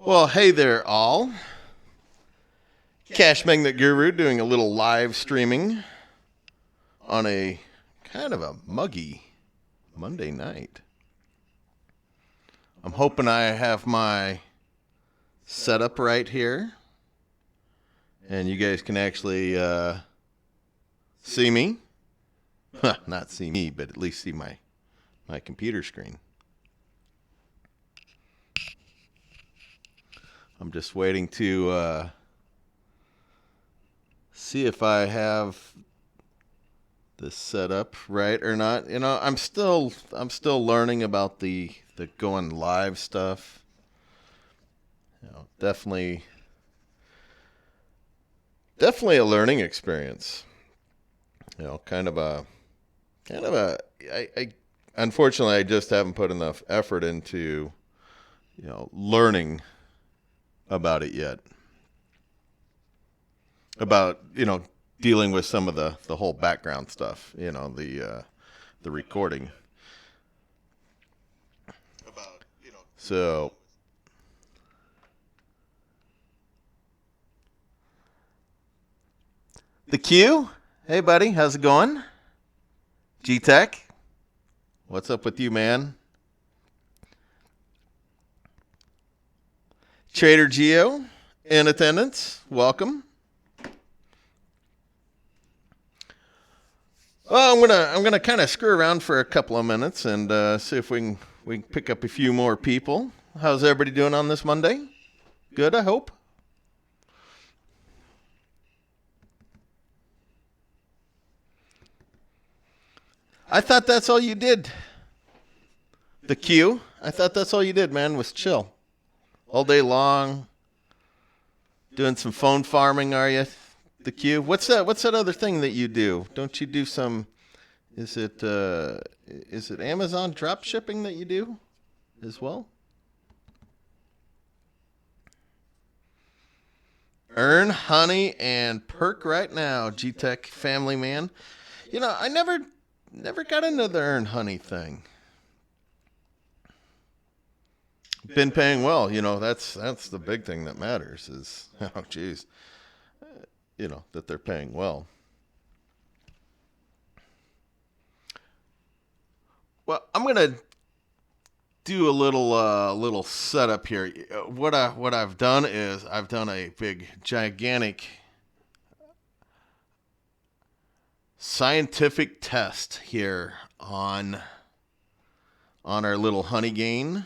Well, hey there, all. Cashmagnet Guru doing a little live streaming on a kind of a muggy Monday night. I'm hoping I have my setup right here, and you guys can actually see me. Not see me, but at least see my computer screen. I'm just waiting to see if I have this set up right or not. You know, I'm still learning about the going live stuff. You know, definitely a learning experience. You know, I unfortunately I just haven't put enough effort into, you know, learning about it yet. About, you know, dealing with some of the whole background stuff, you know, the recording. So the Q, hey buddy, how's it going? G-Tech, what's up with you, man? Trader Geo in attendance, welcome. Well, I'm gonna kind of screw around for a couple of minutes and see if we can pick up a few more people. How's everybody doing on this Monday? Good, I hope. I thought that's all you did. The Q. I thought that's all you did, man, was chill all day long. Doing some phone farming, are you? The Q. What's that other thing that you do? Don't you do some? Is it Amazon drop shipping that you do as well? Earn honey and perk right now, G-Tech family man. You know, I never got into the earn honey thing. Been paying well, you know, that's the big thing that matters is, oh geez, you know, that they're paying well. Well, I'm gonna do a little setup here. What I've done is I've done a big gigantic scientific test here on our little Honeygain.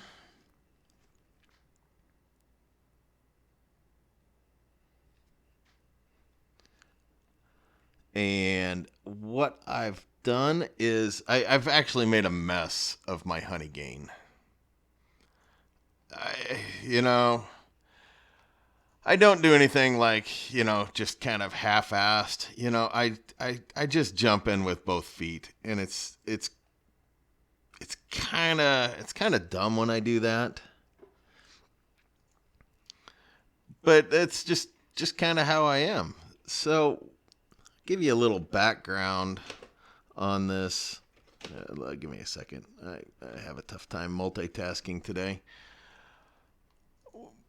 And what I've done is I've actually made a mess of my Honeygain. You know, I don't do anything like, you know, just kind of half-assed. You know, I just jump in with both feet, and it's kind of dumb when I do that. But it's just kind of how I am. So, give you a little background on this. Give me a second. I have a tough time multitasking today.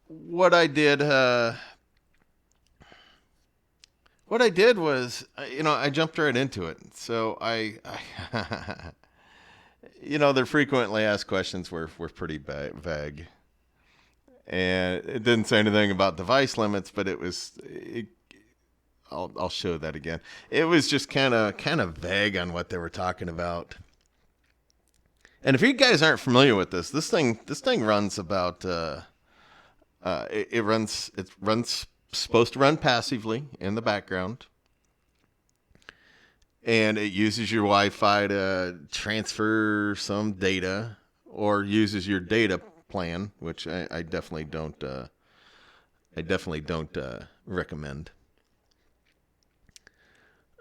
What I did was, you know, I jumped right into it. So I you know, the frequently asked questions were pretty vague. And it didn't say anything about device limits, but I'll show that again. It was just kind of vague on what they were talking about. And if you guys aren't familiar with this thing runs about it runs supposed to run passively in the background. And it uses your Wi-Fi to transfer some data, or uses your data plan, which I definitely don't recommend.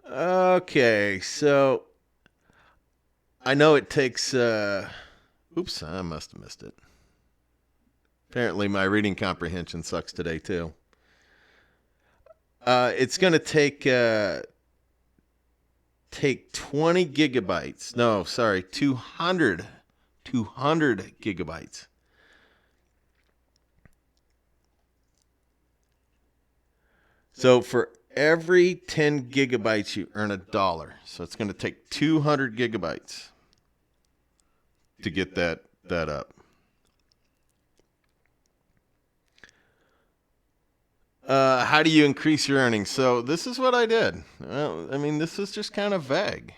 Okay, so I know it takes oops, I must have missed it. Apparently my reading comprehension sucks today too. It's going to take 20 gigabytes. No, sorry, 200 gigabytes So for every 10 gigabytes, you earn $1. So it's going to take 200 gigabytes to get that up. How do you increase your earnings? So this is what I did. Well, I mean, this is just kind of vague.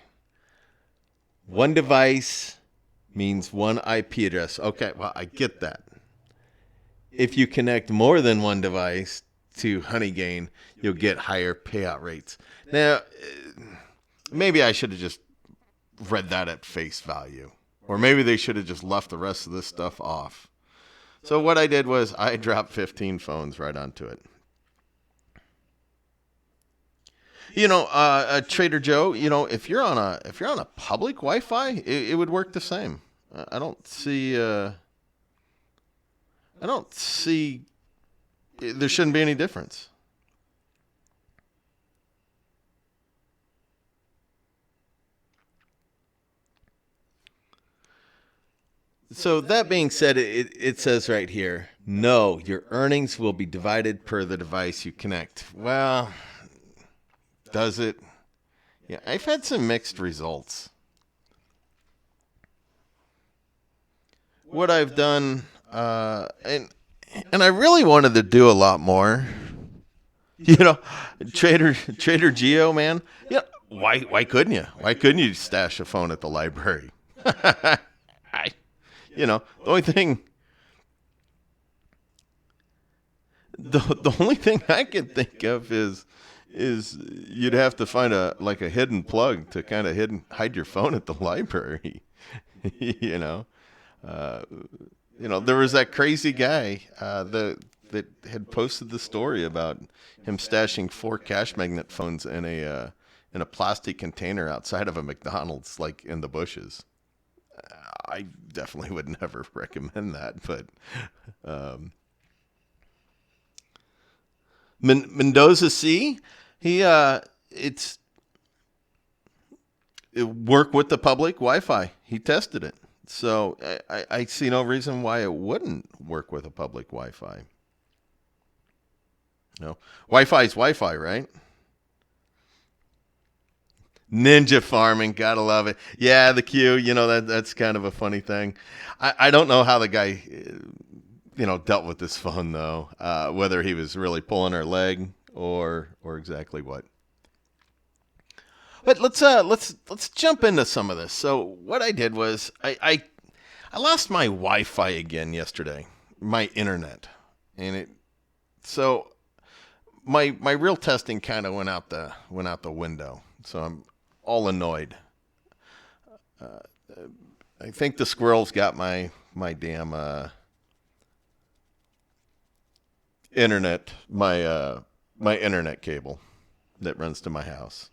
One device means one IP address. Okay, well, I get that. If you connect more than one device to Honeygain, you'll get higher payout rates. Now, maybe I should have just read that at face value. Or maybe they should have just left the rest of this stuff off. So what I did was I dropped 15 phones right onto it. You know, Trader Joe, you know, if you're on a public Wi-Fi, it would work the same. I don't see there shouldn't be any difference. So that being said, it says right here, no, your earnings will be divided per the device you connect. Well, does it? Yeah, I've had some mixed results. What I've done, and I really wanted to do a lot more. You know, Trader Geo, man. Yeah, why couldn't you? Why couldn't you stash a phone at the library? The only thing, the only thing I can think of is you'd have to find a hidden plug to kind of hide your phone at the library. There was that crazy guy that had posted the story about him stashing 4 Cashmagnet phones in a plastic container outside of a McDonald's, like in the bushes. I definitely would never recommend that, but Mendoza C, it worked with the public Wi-Fi. He tested it, so I see no reason why it wouldn't work with a public Wi-Fi. No, Wi-Fi is Wi-Fi, right? Ninja farming, gotta love it. Yeah, the Q, that's kind of a funny thing. I don't know how the guy, dealt with this phone though. Whether he was really pulling her leg or exactly what. But let's jump into some of this. So what I did was I lost my Wi-Fi again yesterday, my internet, and my real testing kind of went out the window. So I'm all annoyed. I think the squirrels got my damn internet, my internet cable that runs to my house.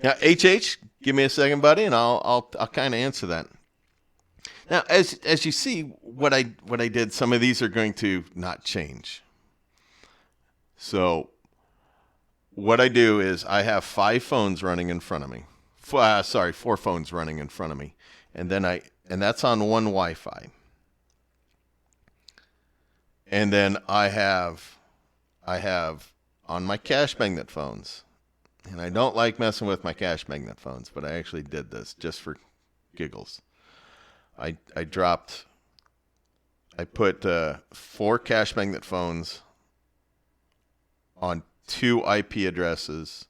Now, HH, give me a second, buddy, and I'll kind of answer that. Now, as you see, what I did, some of these are going to not change. So what I do is I have 5 phones running in front of me. 4 phones running in front of me, and that's on one Wi-Fi. And then I have on my Cashmagnet phones, and I don't like messing with my Cashmagnet phones, but I actually did this just for giggles. I put 4 Cashmagnet phones on 2 IP addresses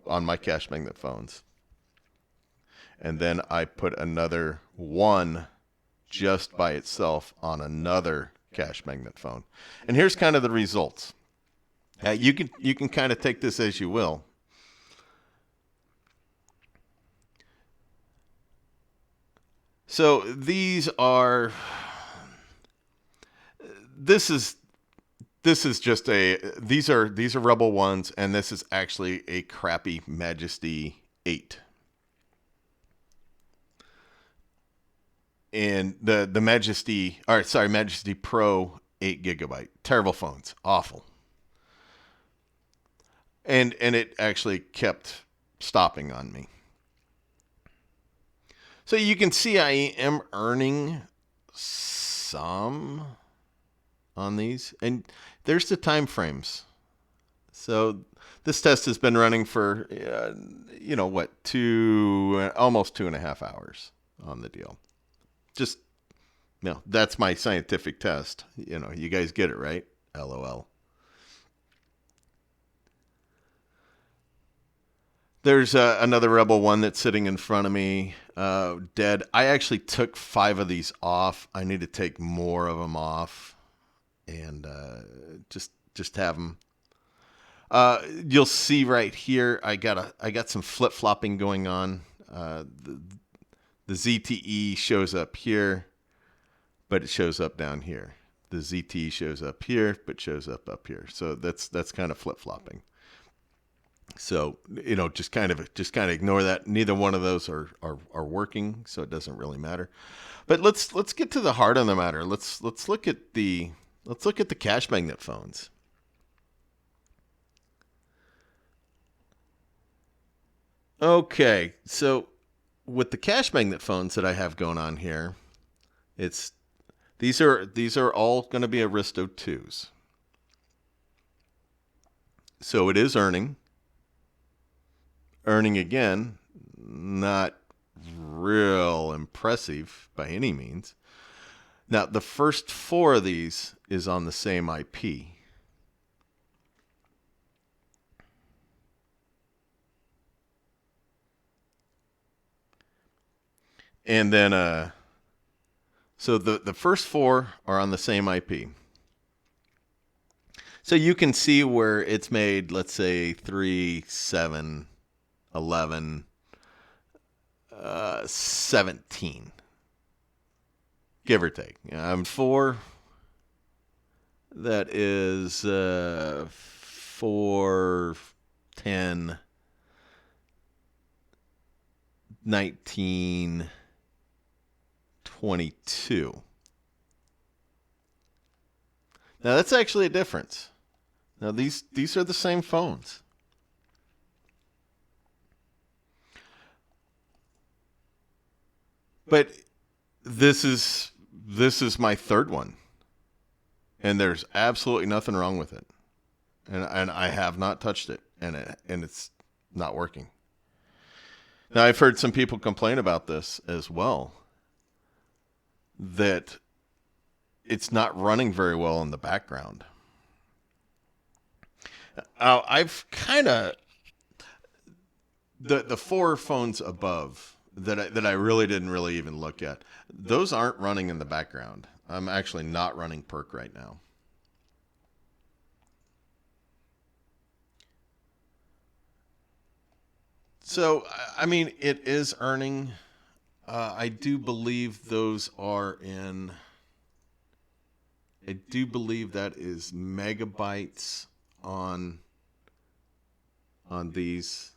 on my Cashmagnet phones. And then I put another 1 just by itself on another Cashmagnet phone. And here's kind of the results. You can kind of take this as you will. So these are these are Rebel ones, and this is actually a crappy Majesty 8. And the Majesty Pro 8 gigabyte. Terrible phones. Awful. And it actually kept stopping on me. So you can see I am earning some on these, and there's the time frames. So this test has been running for, almost 2.5 hours on the deal. Just, that's my scientific test. You guys get it, right? LOL. There's another Rebel one that's sitting in front of me, dead. I actually took 5 of these off. I need to take more of them off, and just have them. You'll see right here, I got some flip flopping going on. The ZTE shows up here, but it shows up down here. The ZTE shows up here, but shows up here. So that's kind of flip flopping. So, just kind of ignore that. Neither one of those are working, so it doesn't really matter. But let's get to the heart of the matter. Let's look at the Cashmagnet phones. Okay, so with the Cashmagnet phones that I have going on here, these are all going to be Aristo 2s. So it is earning again, not real impressive by any means. Now, the first 4 of these is on the same IP. And then, so the first 4 are on the same IP. So you can see where it's made, let's say 3, 7, 11, 17, give or take. 4, that is 4, 10, 19, 22. Now that's actually a difference. Now these are the same phones. But this is my third one, and there's absolutely nothing wrong with it, and I have not touched it, and it's not working. Now I've heard some people complain about this as well, that it's not running very well in the background. I've kind of the 4 phones above that I really didn't really even look at. Those aren't running in the background. I'm actually not running Perk right now. So, I mean, it is earning. I do believe those are in. I do believe that is megabytes on these.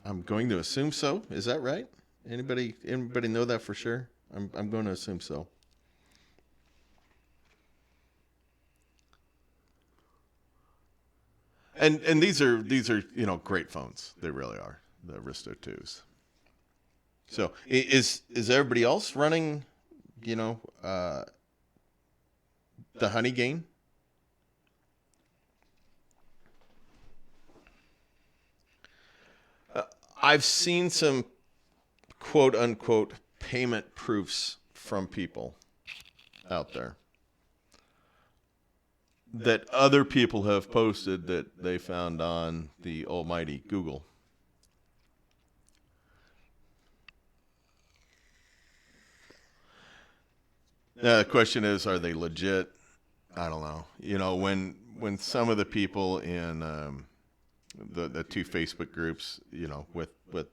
I'm going to assume so. Is that right? Anybody know that for sure? I'm going to assume so. And these are great phones. They really are, the Aristo 2s. So is everybody else running the Honeygain? I've seen some quote unquote payment proofs from people out there that other people have posted that they found on the almighty Google. Now the question is, are they legit? I don't know. When some of the people in the 2 Facebook groups, with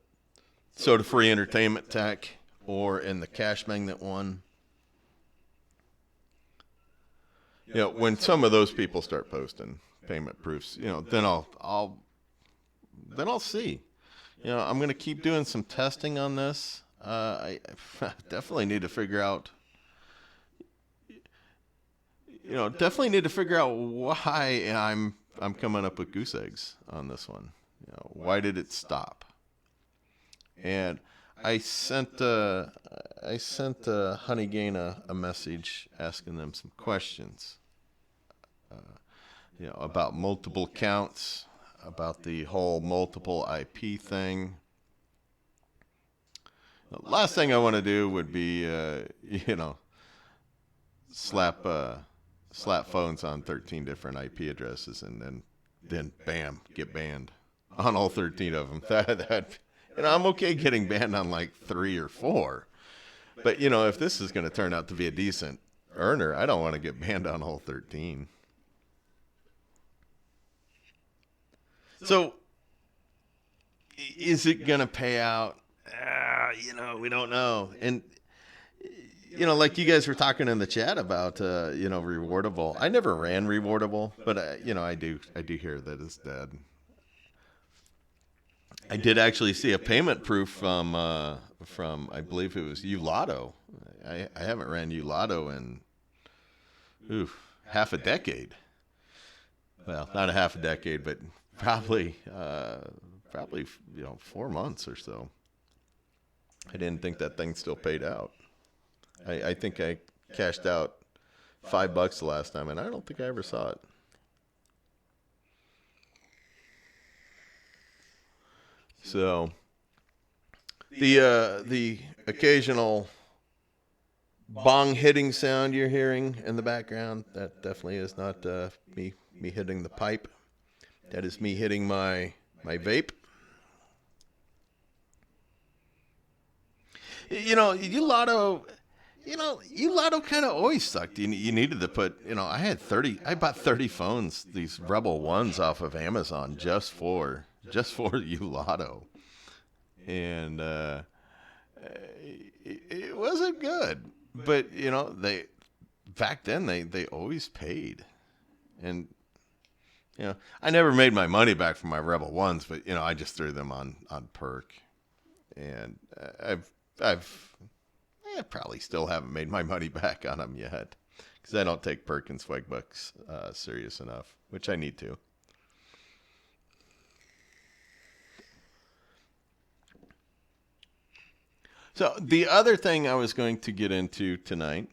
Soda Free Entertainment Tech or in the Cashmagnet one, when some of those people start posting payment proofs, then I'll see. I'm going to keep doing some testing on this. I definitely need to figure out. Definitely need to figure out why I'm coming up with goose eggs on this one. Why did it stop? And I sent I sent Honeygain a message asking them some questions, about multiple accounts, about the whole multiple IP thing. The last thing I want to do would be, slap phones on 13 different IP addresses and then bam, get banned on all 13 of them. I'm okay getting banned on like 3 or 4. But, if this is going to turn out to be a decent earner, I don't want to get banned on all 13. So, is it going to pay out? We don't know. And, like you guys were talking in the chat about, rewardable. I never ran rewardable, but, I do hear that it's dead. I did actually see a payment proof from I believe it was Ulotto. I haven't ran Ulotto in half a decade. Well, not a half a decade, but probably 4 months or so. I didn't think that thing still paid out. I think I cashed out $5 the last time, and I don't think I ever saw it. So the occasional bong hitting sound you're hearing in the background, that definitely is not me hitting the pipe. That is me hitting my vape. Ulotto kind of always sucked. You needed to put, I bought 30 phones, these Rebel Ones off of Amazon just for Ulotto. And it wasn't good. But, back then they always paid. And, I never made my money back from my Rebel Ones, but, I just threw them on perk. And I probably still haven't made my money back on them yet, because I don't take perk and Swagbucks serious enough, which I need to. So the other thing I was going to get into tonight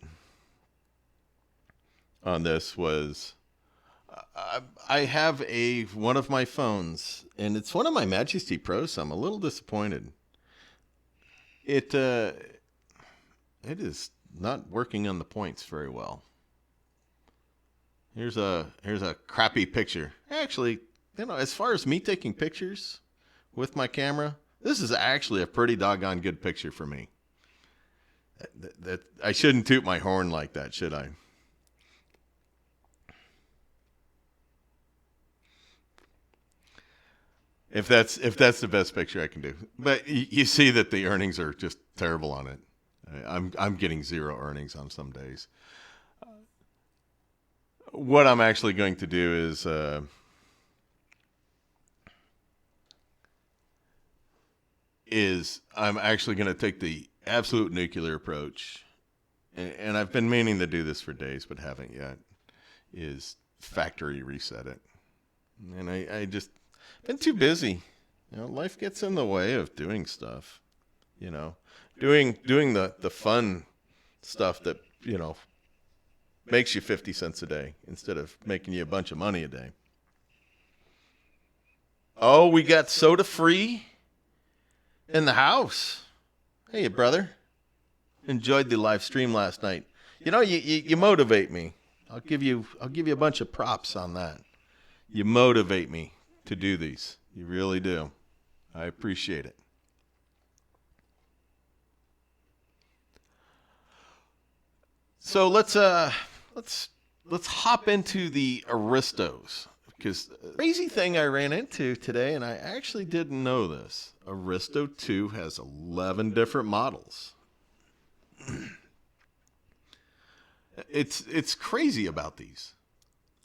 on this was I have one of my phones, and it's one of my Majesty Pros, so I'm a little disappointed. It is not working on the points very well. Here's a crappy picture. Actually, as far as me taking pictures with my camera, this is actually a pretty doggone good picture for me. That I shouldn't toot my horn like that, should I? If that's the best picture I can do. But you see that the earnings are just terrible on it. I'm getting 0 earnings on some days. What I'm actually going to do is I'm actually going to take the absolute nuclear approach, and I've been meaning to do this for days but haven't yet, is factory reset it. And I just been too busy. Life gets in the way of doing stuff. Doing the fun stuff that, makes you 50 cents a day instead of making you a bunch of money a day. Oh, we got soda free in the house. Hey, brother. Enjoyed the live stream last night. You motivate me. I'll give you a bunch of props on that. You motivate me to do these. You really do. I appreciate it. So let's hop into the Aristos, because the crazy thing I ran into today, and I actually didn't know this. Aristo 2 has 11 different models. It's crazy about these.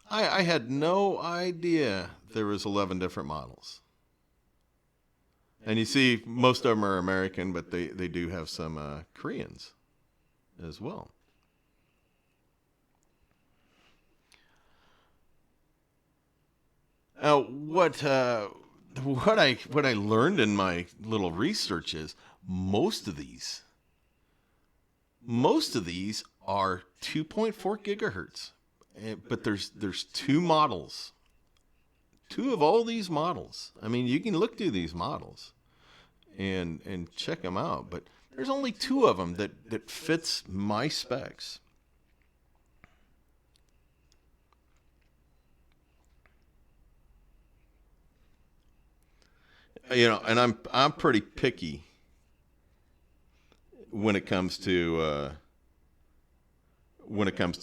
I had no idea there was 11 different models. And you see, most of them are American, but they do have some Koreans as well. Now, what I learned in my little research is most of these most of these are 2.4 gigahertz, but there's two models, two of all these models. I mean, you can look through these models and check them out, but there's only two of them that fits my specs. You know, and I'm pretty picky when it comes to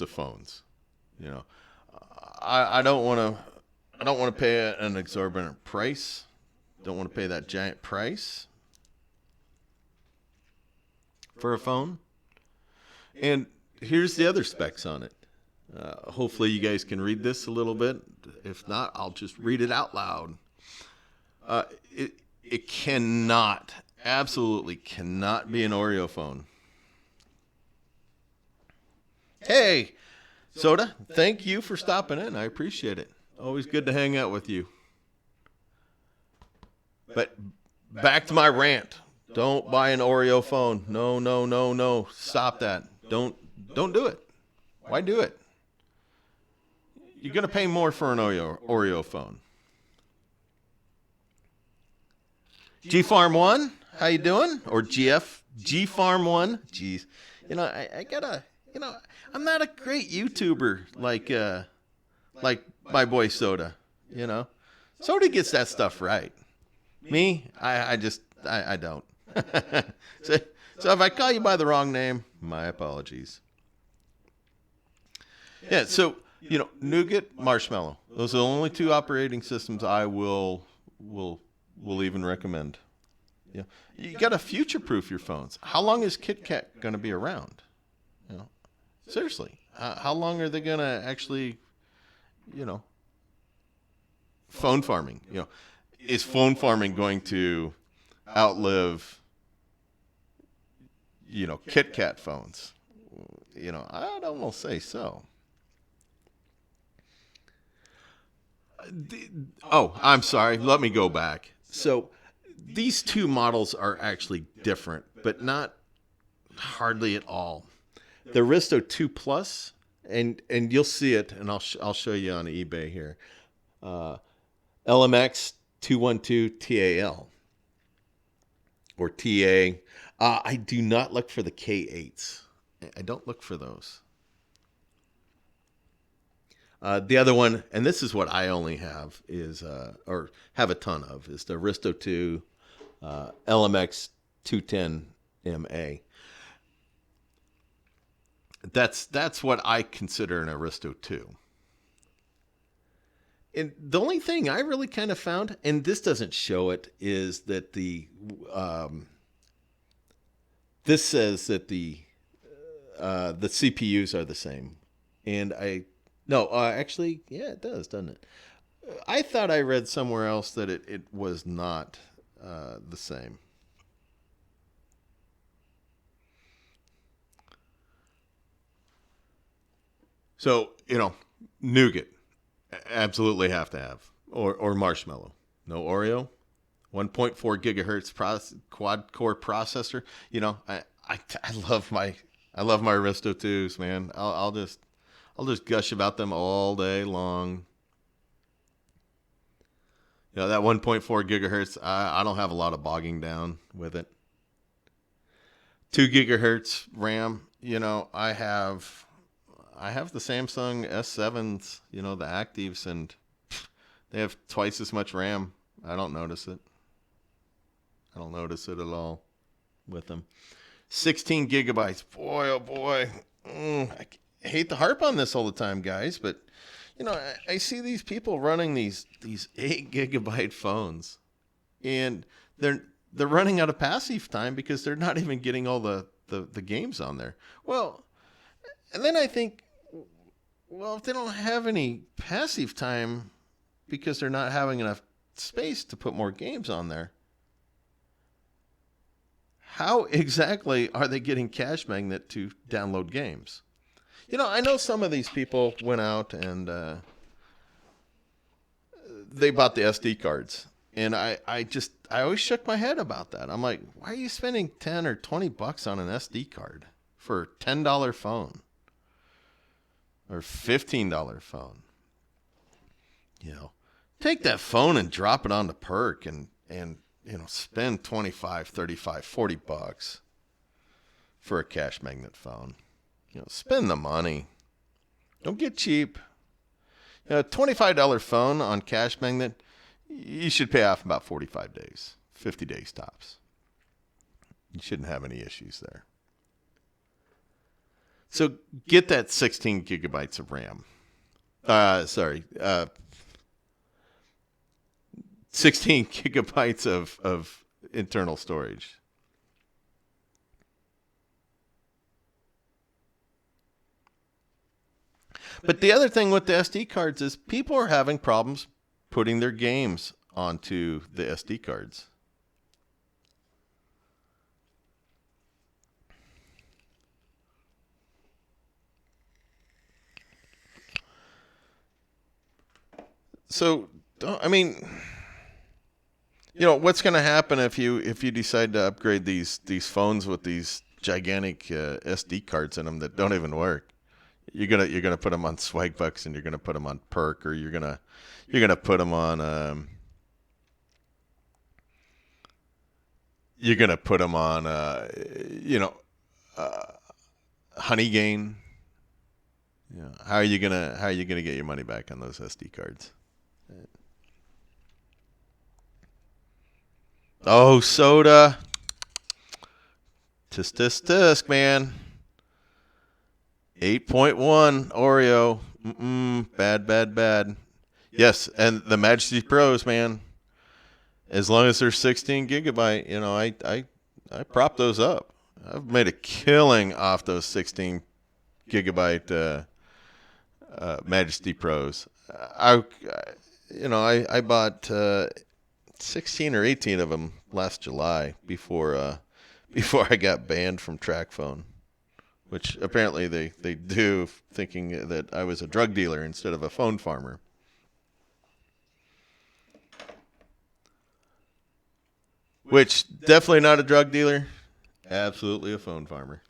phones. You know, I don't want to pay an exorbitant price. Don't want to pay that giant price for a phone. And here's the other specs on it. Hopefully you guys can read this a little bit. If not, I'll just read it out loud. It cannot, absolutely cannot be an Oreo phone. Hey, Soda, thank you for stopping in. I appreciate it. Always good to hang out with you. But back to my rant. Don't buy an Oreo phone. No. Stop that. Don't do it. Why do it? You're going to pay more for an Oreo phone. G Farm 1, how you doing? Or G Farm 1. Jeez. You know, I gotta, you know, I'm not a great YouTuber like my boy Soda, you know. Soda gets that stuff right. Me, I don't. So if I call you by the wrong name, my apologies. Yeah, so, you know, Nougat, Marshmallow. Those are the only two operating systems I will even recommend. You know, you got to future-proof your phones. How long is KitKat going to be around? You know, seriously, how long are they going to actually, you know, phone farming? You know, is phone farming going to outlive, you know, KitKat phones? You know, I'd almost say so. Oh, I'm sorry. Let me go back. So these two models are actually different, but not hardly at all. The Aristo 2 Plus, and you'll see it, and I'll show you on eBay here. LMX 212 TAL or TA. I do not look for the K8s. I don't look for those. The other one, and this is what I only have, is or have a ton of, is the Aristo 2 LMX 210 MA. That's what I consider an Aristo 2. And the only thing I really kind of found, and this doesn't show it, is that this says that the CPUs are the same, and actually, yeah, it does, doesn't it? I thought I read somewhere else that it was not the same. So, you know, Nougat, absolutely have to have, or Marshmallow. No Oreo, 1.4 gigahertz quad core processor. You know, I love my Aristo 2s, man. I'll just gush about them all day long. You know, that 1.4 gigahertz, I don't have a lot of bogging down with it. 2 gigahertz RAM, you know, I have the Samsung S7s, you know, the Actives, and they have twice as much RAM. I don't notice it. I don't notice it at all with them. 16 gigabytes. Boy, oh boy. I hate to harp on this all the time, guys, but you know, I see these people running these 8 gigabyte phones, and they're running out of passive time because they're not even getting all the games on there. Well, and then I think, well, if they don't have any passive time because they're not having enough space to put more games on there, how exactly are they getting Cashmagnet to download games? You know, I know some of these people went out and they bought the SD cards. And I always shook my head about that. I'm like, why are you spending 10 or 20 bucks on an SD card for a $10 phone or $15 phone. You know, take that phone and drop it on the perk and you know, spend 25, 35, 40 bucks for a Cashmagnet phone. You know, spend the money. Don't get cheap. You know, a $25 phone on Cashmagnet, you should pay off about 45 days, 50 days tops. You shouldn't have any issues there. So get that 16 gigabytes of RAM. 16 gigabytes of internal storage. But the other thing with the SD cards is people are having problems putting their games onto the SD cards. So, I mean, you know, what's going to happen if you decide to upgrade these phones with these gigantic SD cards in them that don't even work? You're gonna put them on Swagbucks and you're gonna put them on Perk, or you're gonna put them on Honeygain. You know, how are you gonna get your money back on those SD cards? Oh, soda. Tisk, man. 8.1 Oreo. Bad. Yes, and the Majesty Pros, man. As long as they're 16 gigabyte, you know, I prop those up. I've made a killing off those 16 gigabyte Majesty Pros. I bought 16 or 18 of them last July before I got banned from TrackPhone, which apparently they do, thinking that I was a drug dealer instead of a phone farmer. Which, definitely not a drug dealer, absolutely a phone farmer.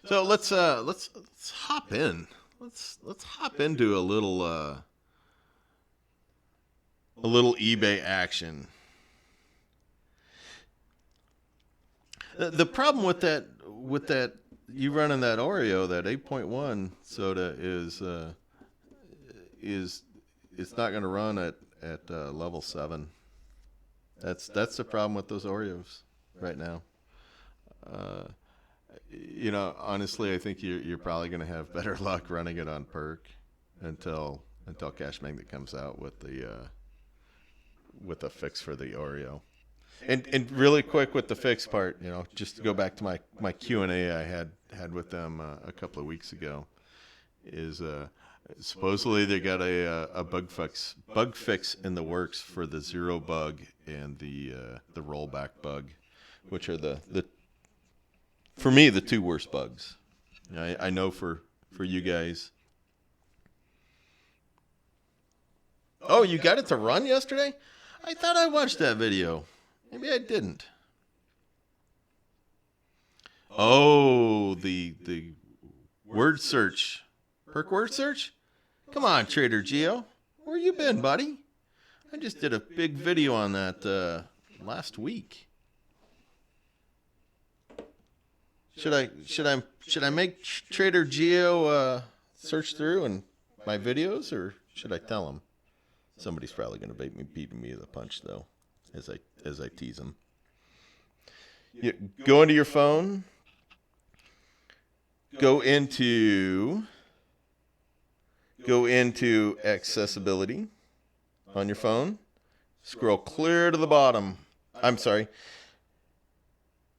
So let's hop in. Let's hop into a little eBay action. The problem with that you running that Oreo, that 8.1 soda is it's not going to run at level 7. That's the problem with those Oreos right now. You know, honestly, I think you're probably going to have better luck running it on Perk until Cashmagnet comes out with the fix for the Oreo. And really quick with the fix part, you know, just to go back to my Q&A I had with them a couple of weeks ago, is supposedly they got a bug fix in the works for the zero bug and the rollback bug, which are the for me the two worst bugs. I know for you guys. Oh, you got it to run yesterday? I thought I watched that video. Maybe I didn't. Oh, the word search. Perk word search? Come on, Trader Geo. Where you been, buddy? I just did a big video on that last week. Should I make Trader Geo search through and my videos, or should I tell him? Somebody's probably going to beat me to the punch, though, as I tease him. You go into your phone. Go into accessibility on your phone. Scroll clear to the bottom. I'm sorry.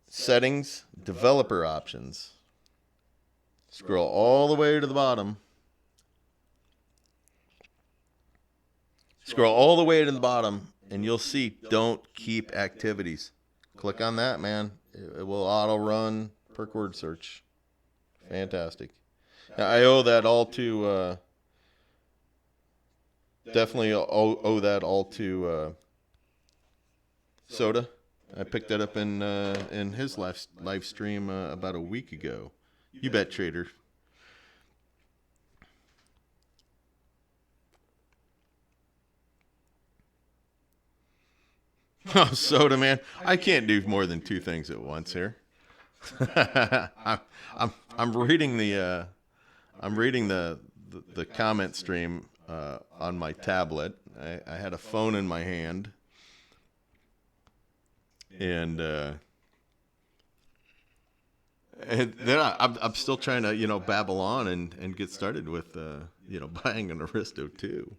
Settings, developer options. Scroll all the way to the bottom. Scroll all the way to the bottom, and you'll see don't keep activities. Click on that, man. It will auto-run Perk word search. Fantastic. Now, I owe that all to... definitely owe that all to Soda. I picked that up in his live stream about a week ago. You bet, trader. Oh, Soda, man. I can't do more than two things at once here. I'm reading the comment stream on my tablet. I had a phone in my hand, and then I'm still trying to babble on and get started with buying an Aristo too.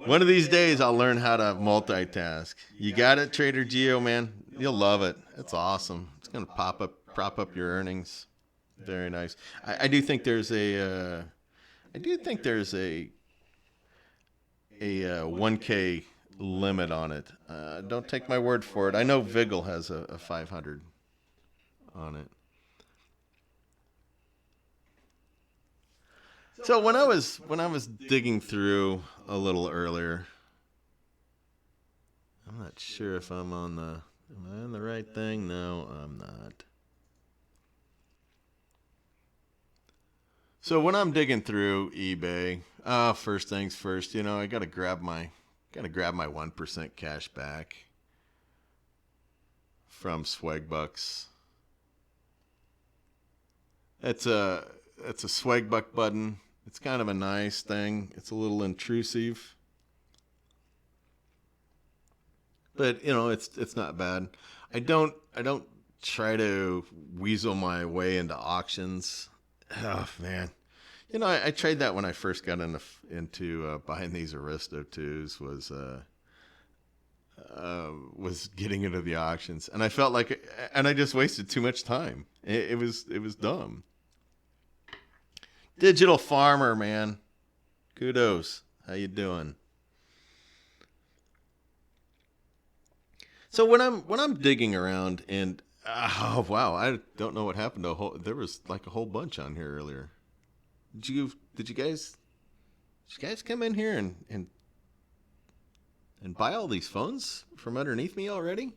One of these days, I'll learn how to multitask. You got it, Trader Geo, man. You'll love it. It's awesome. It's gonna prop up your earnings. Very nice. I do think there's a 1K limit on it. Don't take my word for it. I know Vigil has a 500 on it. So when I was digging through a little earlier, I'm not sure if am I on the right thing? No, I'm not. So when I'm digging through eBay, first things first, I gotta grab my 1% cash back from Swagbucks. It's a Swagbuck button. It's kind of a nice thing. It's a little intrusive, but it's not bad. I don't try to weasel my way into auctions. Oh man, I tried that when I first got into buying these Aristo 2s. Was getting into the auctions, and I felt like, and I just wasted too much time. It was dumb. Digital Farmer, man. Kudos. How you doing? So when I'm digging around and oh wow, I don't know what happened there was like a whole bunch on here earlier. Did you guys come in here and buy all these phones from underneath me already?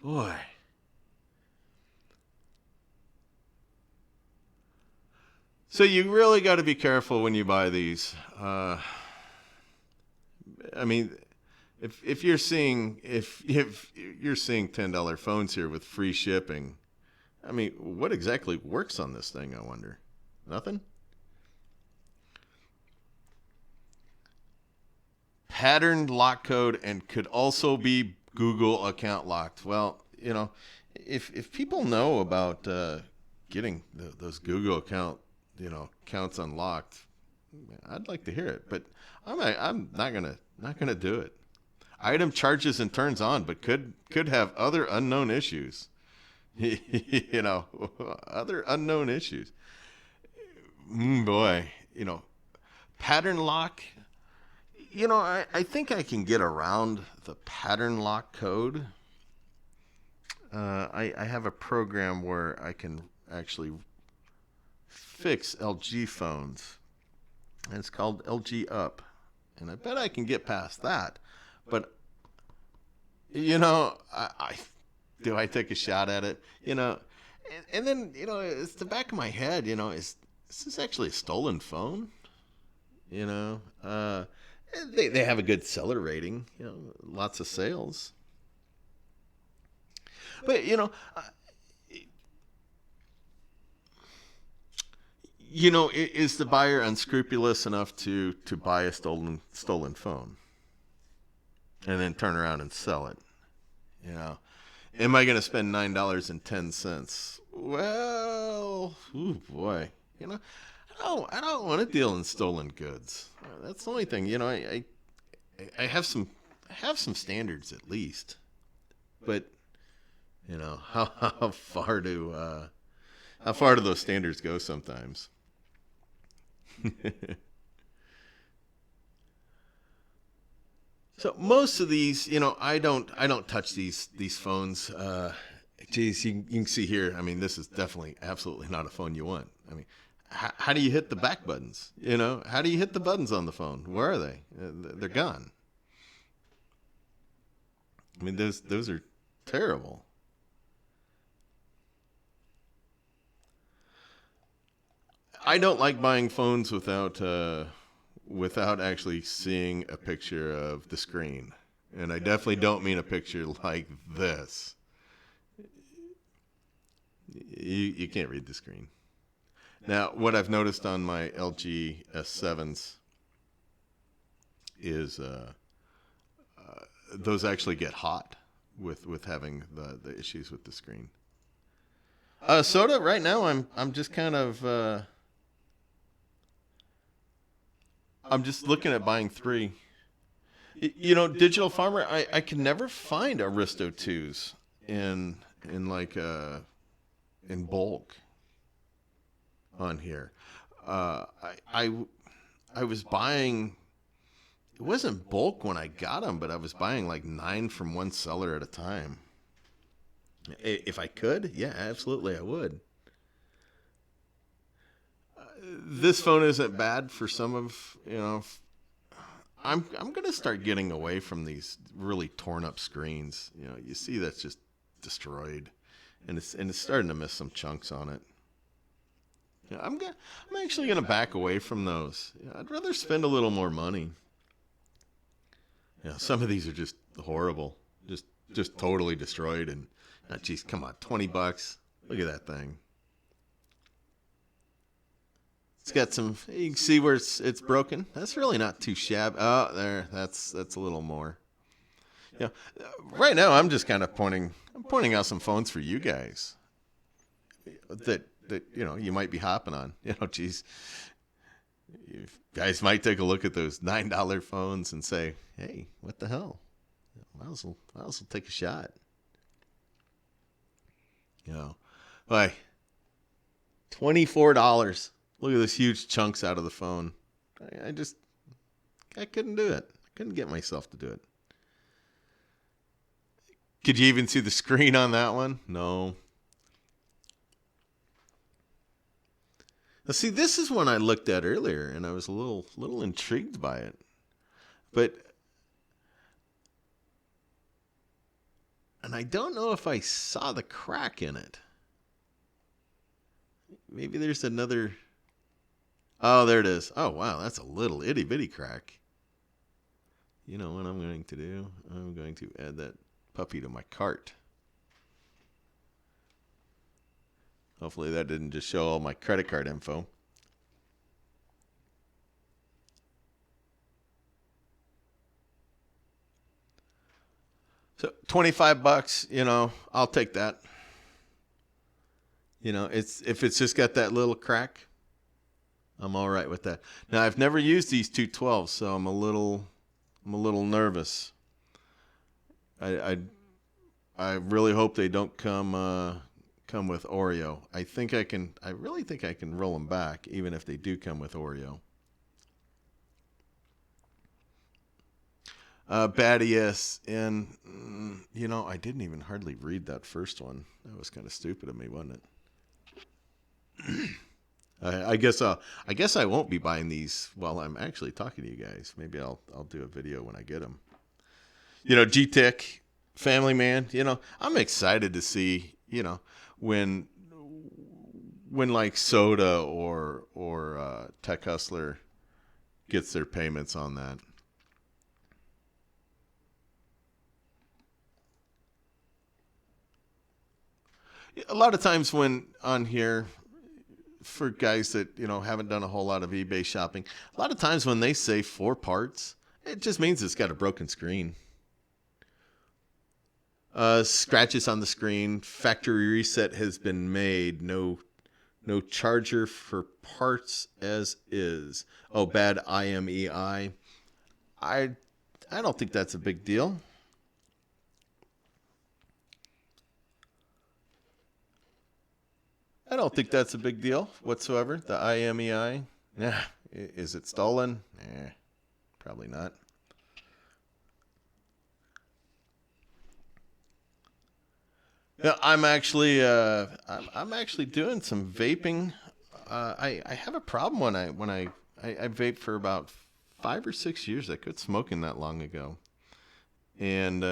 Boy. So you really got to be careful when you buy these. I mean, if you're seeing $10 phones here with free shipping, I mean, what exactly works on this thing? I wonder. Nothing. Patterned lock code and could also be Google account locked. Well, if people know about getting those Google accounts unlocked, I'd like to hear it, but I'm not gonna do it. Item charges and turns on, but could have other unknown issues. Other unknown issues. Boy, pattern lock. I think I can get around the pattern lock code. I have a program where I can actually fix LG phones, and it's called LG Up, and I bet I can get past that. But I take a shot at it, and then it's the back of my head, is this actually a stolen phone? They have a good seller rating, lots of sales, but is the buyer unscrupulous enough to buy a stolen phone and then turn around and sell it? Am I going to spend $9.10? Well, oh boy, I don't want to deal in stolen goods. That's the only thing. I have some standards at least, but how far do those standards go sometimes? So most of these, I don't touch these phones. Geez, you can see here. I mean, this is definitely absolutely not a phone you want. I mean, how do you hit the back buttons? How do you hit the buttons on the phone? Where are they? They're gone. I mean, those are terrible. I don't like buying phones without actually seeing a picture of the screen, and I definitely don't mean a picture like this. You can't read the screen. Now, what I've noticed on my LG S7s is those actually get hot with having the issues with the screen. Soda, right now I'm just kind of I'm just looking at buying 3. You know, Digital Farmer, I can never find Aristo 2s in like in bulk on here. I was buying. It wasn't bulk when I got them, but I was buying like 9 from one seller at a time. If I could, yeah, absolutely, I would. This phone isn't bad for some of, you know. I'm going to start getting away from these really torn up screens. You know, you see that's just destroyed, and it's starting to miss some chunks on it. Yeah, I'm actually going to back away from those. Yeah, I'd rather spend a little more money. Yeah, some of these are just horrible, just totally destroyed. And geez, come on, $20. Look at that thing. It's got some. You can see where it's broken. That's really not too shabby. Oh, there. That's a little more. Yeah. Right now, I'm just kind of pointing out some phones for you guys that you know you might be hopping on. You know, geez, you guys might take a look at those $9 phones and say, "Hey, what the hell? Might as well take a shot." You know, like $24. Look at those huge chunks out of the phone. I couldn't do it. I couldn't get myself to do it. Could you even see the screen on that one? No. Now, see, this is one I looked at earlier, and I was a little intrigued by it. And I don't know if I saw the crack in it. Maybe there's another. Oh, there it is. Oh, wow, that's a little itty bitty crack. You know what I'm going to do? I'm going to add that puppy to my cart. Hopefully that didn't just show all my credit card info. So $25, you know, I'll take that. You know, if it's just got that little crack, I'm all right with that. Now, I've never used these 212s, so I'm a little nervous. I really hope they don't come with Oreo. I really think I can roll them back, even if they do come with Oreo. Bad ESN, you know, I didn't even hardly read that first one. That was kind of stupid of me, wasn't it? I guess I won't be buying these while I'm actually talking to you guys. Maybe I'll do a video when I get them. You know, GTech, Family Man. You know, I'm excited to see. You know, when like Soda or Tech Hustler gets their payments on that. A lot of times when on here, for guys that, you know, haven't done a whole lot of eBay shopping, a lot of times when they say 4 parts, it just means it's got a broken screen. Scratches on the screen, factory reset has been made, no charger for parts as is. Oh, bad IMEI. I don't think that's a big deal. I don't think that's a big deal whatsoever. The IMEI. Yeah. Is it stolen? Probably not. Yeah, I'm actually doing some vaping. I have a problem when I vaped for about 5 or 6 years. I quit smoking that long ago, and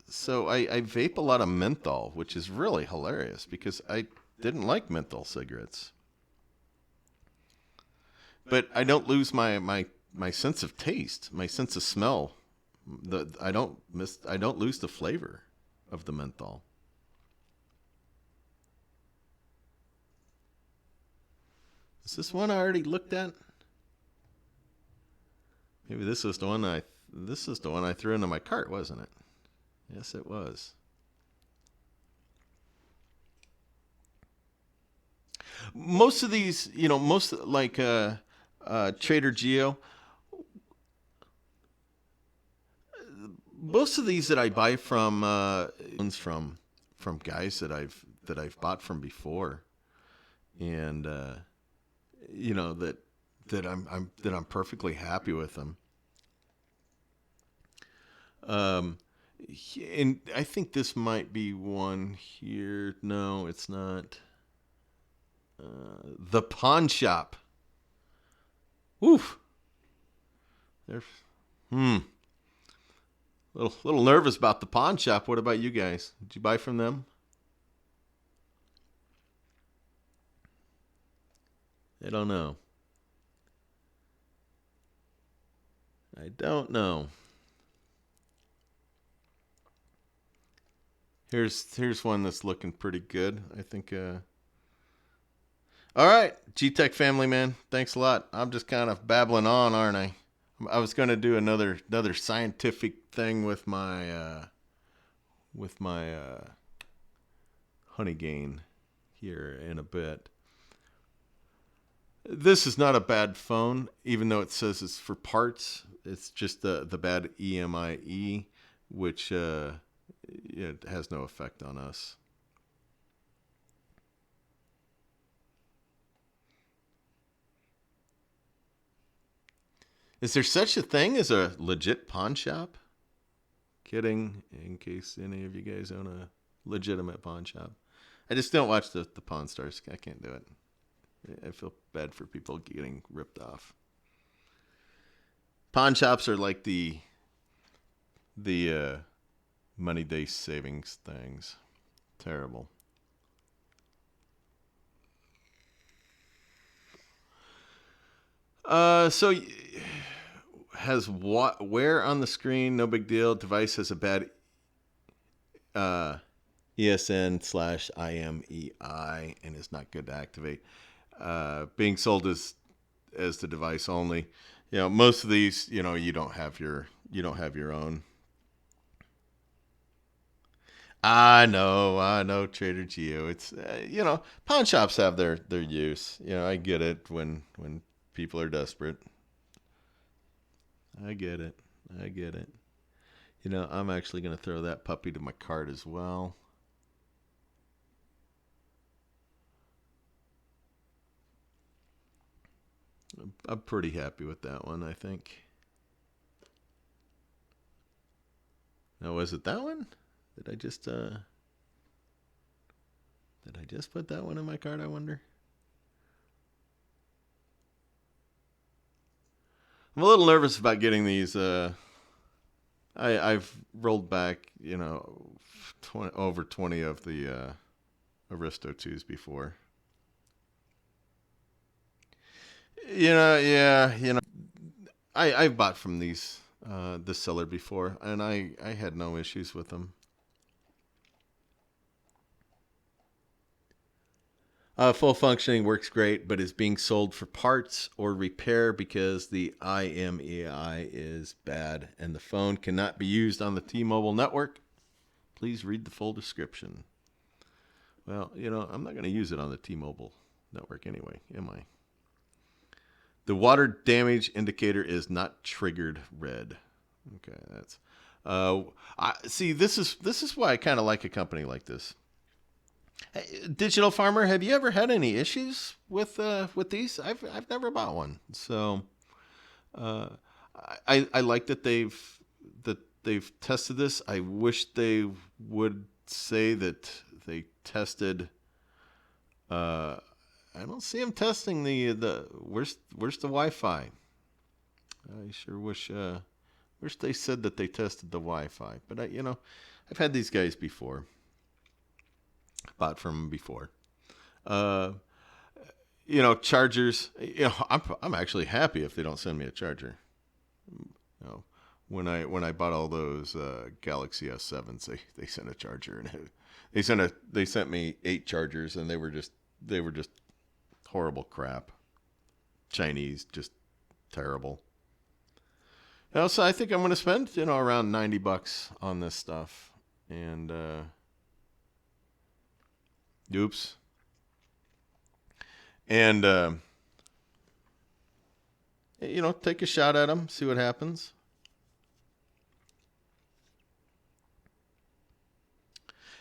So I vape a lot of menthol, which is really hilarious because I didn't like menthol cigarettes. But I don't lose my sense of taste, my sense of smell. I don't lose the flavor of the menthol. Is this one I already looked at? Maybe this is the one I threw into my cart, wasn't it? Yes, it was. Most of these, most like Trader Geo, most of these that I buy from guys that I've bought from before, and that I'm perfectly happy with them. And I think this might be one here. No, it's not. The pawn shop. Oof. They're little nervous about the pawn shop. What about you guys? Did you buy from them? I don't know. I don't know. Here's one that's looking pretty good. I think. All right, G-Tech family, man. Thanks a lot. I'm just kind of babbling on, aren't I? I was going to do another scientific thing with my Honeygain here in a bit. This is not a bad phone, even though it says it's for parts. It's just the bad EMIE, which it has no effect on us. Is there such a thing as a legit pawn shop? Kidding, in case any of you guys own a legitimate pawn shop. I just don't watch the Pawn Stars. I can't do it. I feel bad for people getting ripped off. Pawn shops are like the money day savings things. Terrible. So has where on the screen? No big deal. Device has a bad ESN/IMEI and is not good to activate. Being sold as the device only. Most of these, you don't have your own. I know, Trader Geo. It's pawn shops have their use. I get it when people are desperate. I get it. I'm actually going to throw that puppy to my cart as well. I'm pretty happy with that one, I think. Now, was it that one? Did I just put that one in my cart, I wonder? I'm a little nervous about getting these. I've rolled back, over 20 of the Aristo 2s before. I've bought from this seller before, and I had no issues with them. Full functioning works great, but is being sold for parts or repair because the IMEI is bad and the phone cannot be used on the T-Mobile network. Please read the full description. Well, I'm not going to use it on the T-Mobile network anyway, am I? The water damage indicator is not triggered red. Okay, that's. See, this is why I kind of like a company like this. Hey, Digital Farmer, have you ever had any issues with these? I've never bought one, so I like that they've tested this. I wish they would say that they tested. I don't see them testing the where's the Wi-Fi. I sure wish Wish they said that they tested the Wi-Fi. But I've had these guys before. Bought from them before. Chargers. I'm actually happy if they don't send me a charger. When I bought all those Galaxy S7s, they sent a charger, and they sent me 8 chargers, and they were just horrible crap. Chinese, just terrible. So I think I'm going to spend around $90 on this stuff, and oops. And take a shot at them, see what happens.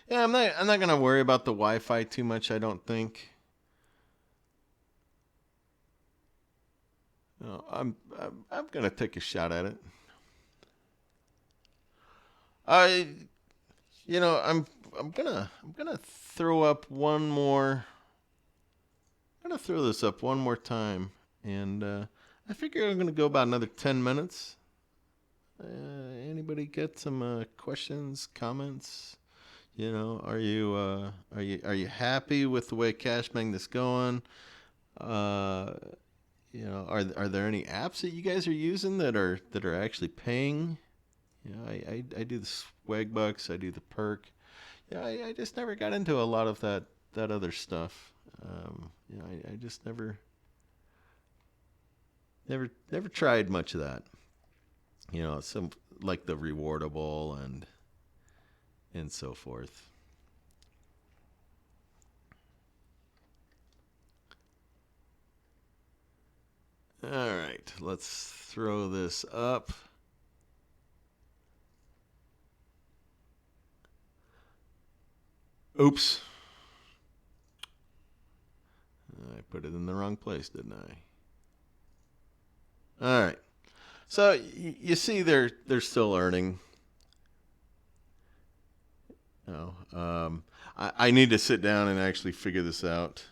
Yeah, I'm not gonna worry about the Wi-Fi too much, I don't think. No, I'm gonna take a shot at it. I'm gonna throw up one more. I'm gonna throw this up one more time, and I figure I'm gonna go about another 10 minutes. Anybody get some questions, comments? Are you happy with the way Cashmagnet's going? Are there any apps that you guys are using that are actually paying? I do the Swagbucks, I do the perk. I just never got into a lot of that other stuff. I just never tried much of that. Some like the rewardable and so forth. All right, let's throw this up. Oops. I put it in the wrong place, didn't I? All right. So you see they're still earning. I need to sit down and actually figure this out.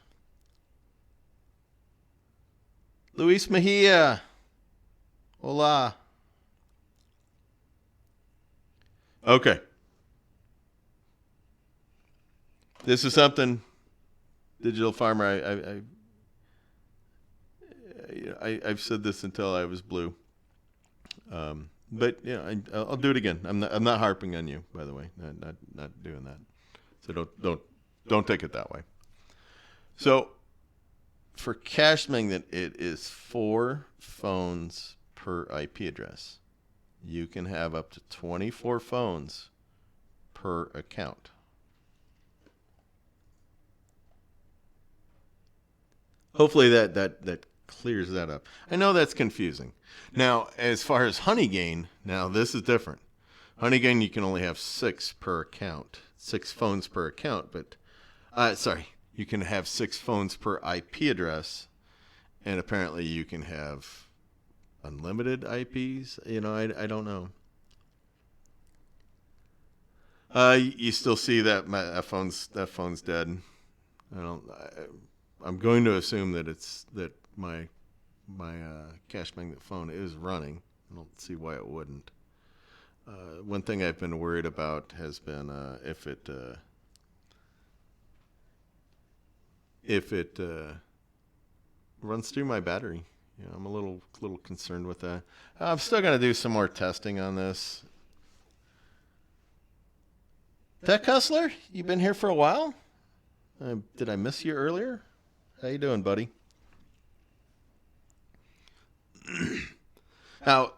Luis Mejia. Hola. Okay. This is something, Digital Farmer, I've said this until I was blue. But I'll do it again. I'm not harping on you, by the way. Not doing that. So don't take it that way. So for Cashmagnet, it is 4 phones per IP address. You can have up to 24 phones per account. Hopefully that clears that up. I know that's confusing. Now, as far as Honeygain, now this is different. Honeygain, you can only have 6 per account, 6 phones per account, but you can have 6 phones per IP address, and apparently you can have unlimited IPs. I don't know. You still see that that phone's dead. I'm going to assume that my Cashmagnet phone is running. I don't see why it wouldn't. One thing I've been worried about has been if it runs through my battery. I'm a little concerned with that. I'm still going to do some more testing on this. Tech Hustler, you been here for a while? Did I miss you earlier? How you doing, buddy? Now,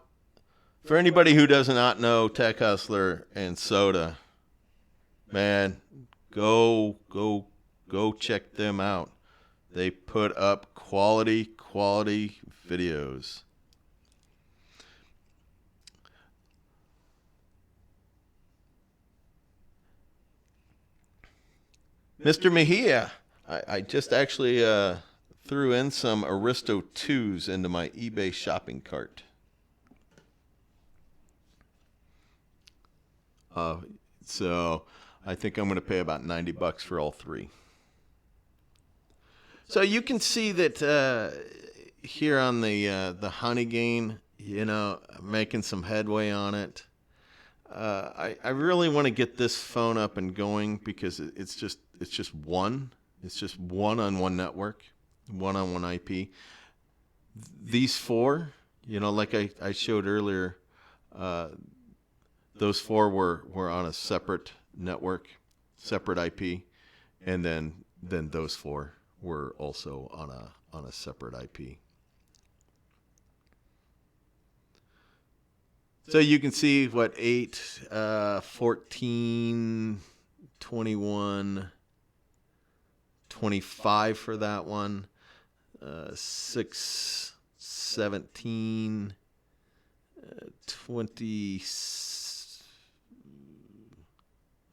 for anybody who does not know Tech Hustler and Soda, man, go check them out. They put up quality videos. Mr. Mejia, I just actually threw in some Aristo 2s into my eBay shopping cart. So I think I'm going to pay about $90 for all 3. So you can see that here on the Honeygain, you know, making some headway on it. I really want to get this phone up and going because it's just one. It's just one-on-one network, one-on-one IP. These four, you know, like I showed earlier, those four were on a separate network, separate IP, and then those four were also on a separate IP. So you can see what 8, 14, 21, 25 for that one, 6, 17, 20.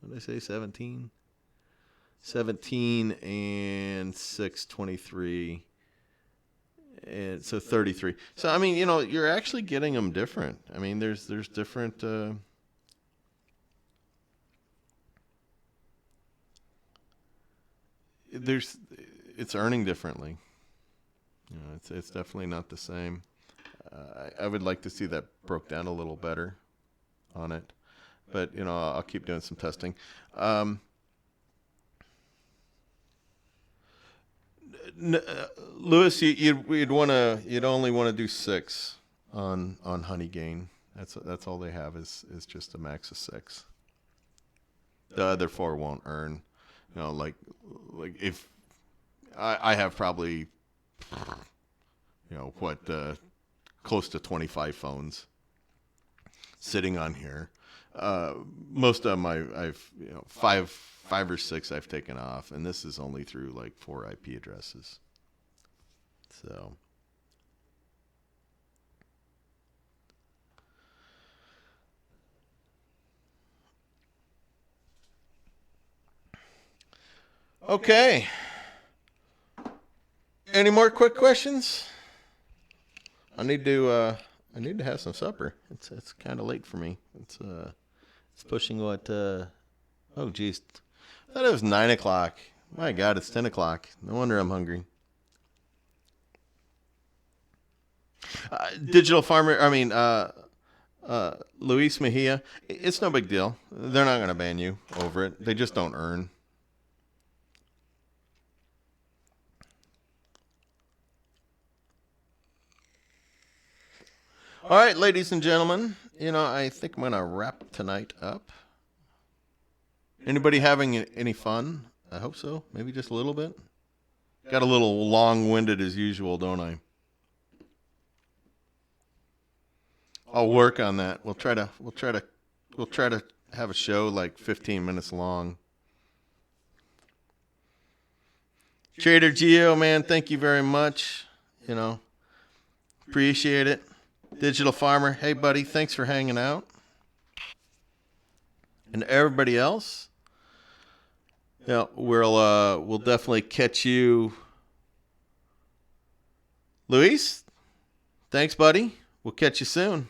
What did I say? 17? 17 and 6, 23. And so 33. So, I mean, you know, you're actually getting them different. I mean, there's different... it's earning differently. You know, it's definitely not the same. I would like to see that broke down a little better on it. But, you know, I'll keep doing some testing. Lewis, you'd only want to do 6 on Honeygain. That's all they have is just a max of 6. The other 4 won't earn. You know, like if I have probably, you know, close to 25 phones sitting on here. Most of them I've you know, 5 or 6 I've taken off, and this is only through like 4 IP addresses. So okay. Any more quick questions? I need to have some supper. It's kind of late for me. It's pushing what? Oh geez, I thought it was 9 o'clock. My God, it's 10 o'clock. No wonder I'm hungry. Digital Farmer. I mean, Luis Mejia. It's no big deal. They're not going to ban you over it. They just don't earn. All right, ladies and gentlemen, you know, I think I'm going to wrap tonight up. Anybody having any fun? I hope so. Maybe just a little bit. Got a little long-winded as usual, don't I? I'll work on that. We'll try to have a show like 15 minutes long. Trader Geo, man, thank you very much. You know, appreciate it. Digital Farmer, hey buddy, thanks for hanging out. And everybody else, yeah, we'll definitely catch you. Luis, thanks buddy. We'll catch you soon.